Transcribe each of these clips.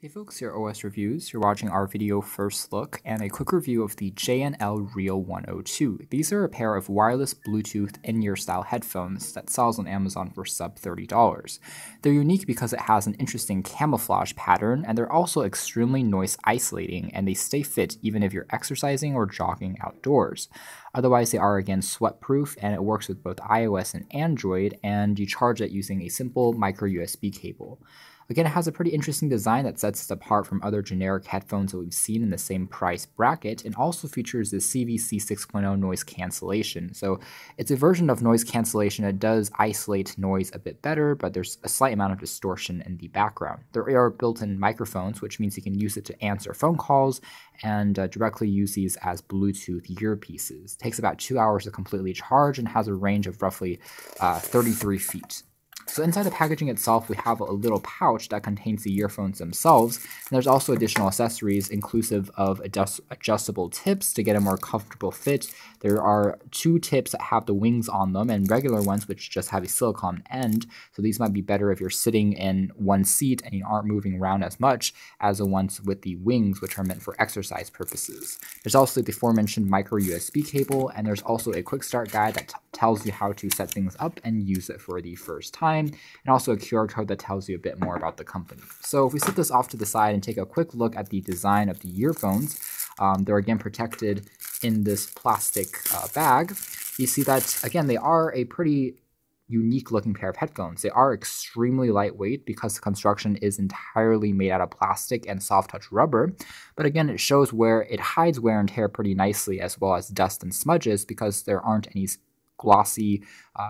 Hey folks, here OS Reviews. You're watching our video first look and a quick review of the J&L-102. These are a pair of wireless Bluetooth in-ear style headphones that sells on Amazon for sub $30. They're unique because it has an interesting camouflage pattern, and they're also extremely noise isolating, and they stay fit even if you're exercising or jogging outdoors. Otherwise, they are again sweat-proof, and it works with both iOS and Android, and you charge it using a simple micro USB cable. Again, it has a pretty interesting design that sets it apart from other generic headphones that we've seen in the same price bracket, and also features the CVC 6.0 noise cancellation. So it's a version of noise cancellation that does isolate noise a bit better, but there's a slight amount of distortion in the background. There are built-in microphones, which means you can use it to answer phone calls and directly use these as Bluetooth earpieces. It takes about 2 hours to completely charge and has a range of roughly 33 feet. So inside the packaging itself, we have a little pouch that contains the earphones themselves, and there's also additional accessories inclusive of adjustable tips to get a more comfortable fit. There are 2 tips that have the wings on them and regular ones which just have a silicone end, so these might be better if you're sitting in one seat and you aren't moving around as much as the ones with the wings, which are meant for exercise purposes. There's also the aforementioned micro USB cable, and there's also a quick start guide that tells you how to set things up and use it for the first time, and also a QR code that tells you a bit more about the company. So if we set this off to the side and take a quick look at the design of the earphones, they're again protected in this plastic bag. You see that, again, they are a pretty unique looking pair of headphones. They are extremely lightweight because the construction is entirely made out of plastic and soft touch rubber. But again, it shows where it hides wear and tear pretty nicely, as well as dust and smudges, because there aren't any glossy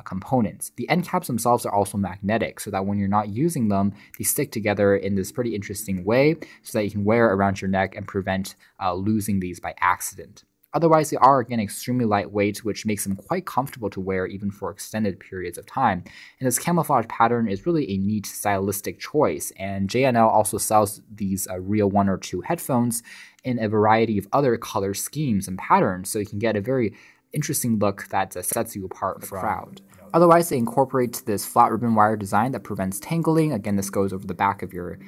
components. The end caps themselves are also magnetic, so that when you're not using them, they stick together in this pretty interesting way so that you can wear it around your neck and prevent losing these by accident. Otherwise, they are, again, extremely lightweight, which makes them quite comfortable to wear even for extended periods of time. And this camouflage pattern is really a neat stylistic choice, and J&L also sells these Real 102 headphones in a variety of other color schemes and patterns, so you can get a very interesting look that sets you apart from the crowd. Otherwise, they incorporate this flat ribbon wire design that prevents tangling. Again, this goes over the back of your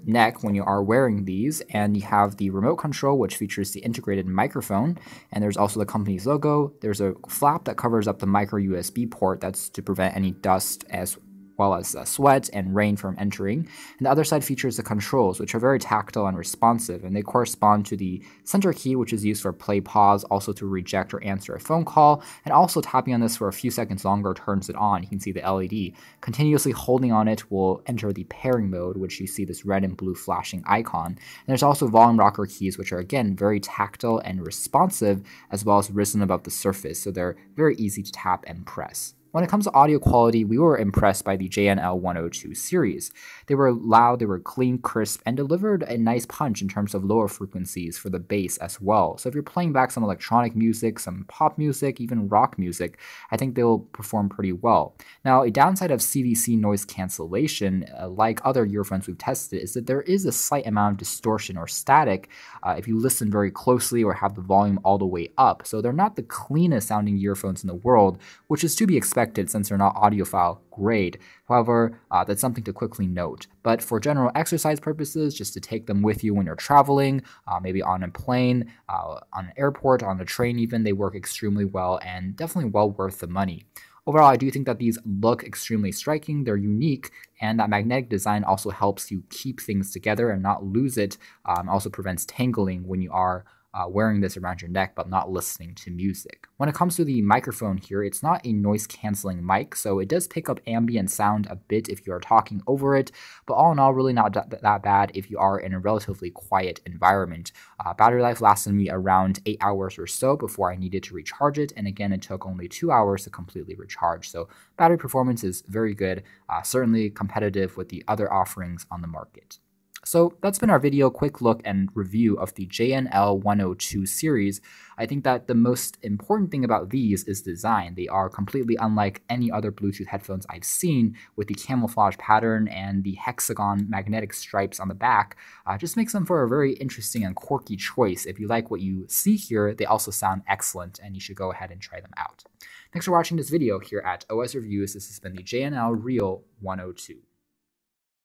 neck when you are wearing these. And you have the remote control, which features the integrated microphone. And there's also the company's logo. There's a flap that covers up the micro USB port that's to prevent any dust as well as sweat and rain from entering. And the other side features the controls, which are very tactile and responsive, and they correspond to the center key, which is used for play pause, also to reject or answer a phone call, and also tapping on this for a few seconds longer turns it on. You can see the LED. Continuously holding on it will enter the pairing mode, which you see this red and blue flashing icon. And there's also volume rocker keys, which are again very tactile and responsive, as well as risen above the surface, so they're very easy to tap and press. When it comes to audio quality, we were impressed by the J&L-102 series. They were loud, they were clean, crisp, and delivered a nice punch in terms of lower frequencies for the bass as well. So if you're playing back some electronic music, some pop music, even rock music, I think they'll perform pretty well. Now, a downside of CVC noise cancellation, like other earphones we've tested, is that there is a slight amount of distortion or static if you listen very closely or have the volume all the way up. So they're not the cleanest sounding earphones in the world, which is to be expected since they're not audiophile grade. However, that's something to quickly note. But for general exercise purposes, just to take them with you when you're traveling, maybe on a plane, on an airport, on a train even, they work extremely well and definitely well worth the money. Overall, I do think that these look extremely striking, they're unique, and that magnetic design also helps you keep things together and not lose it. Also prevents tangling when you are wearing this around your neck but not listening to music. When it comes to the microphone here, it's not a noise cancelling mic, so it does pick up ambient sound a bit if you are talking over it, but all in all, really not that bad if you are in a relatively quiet environment. Battery life lasted me around 8 hours or so before I needed to recharge it, and again, it took only 2 hours to completely recharge, so battery performance is very good, certainly competitive with the other offerings on the market. So that's been our video, quick look and review of the J&L-102 series. I think that the most important thing about these is design. They are completely unlike any other Bluetooth headphones I've seen, with the camouflage pattern and the hexagon magnetic stripes on the back. Just makes them for a very interesting and quirky choice. If you like what you see here, they also sound excellent, and you should go ahead and try them out. Thanks for watching this video here at OS Reviews. This has been the J&L Real 102.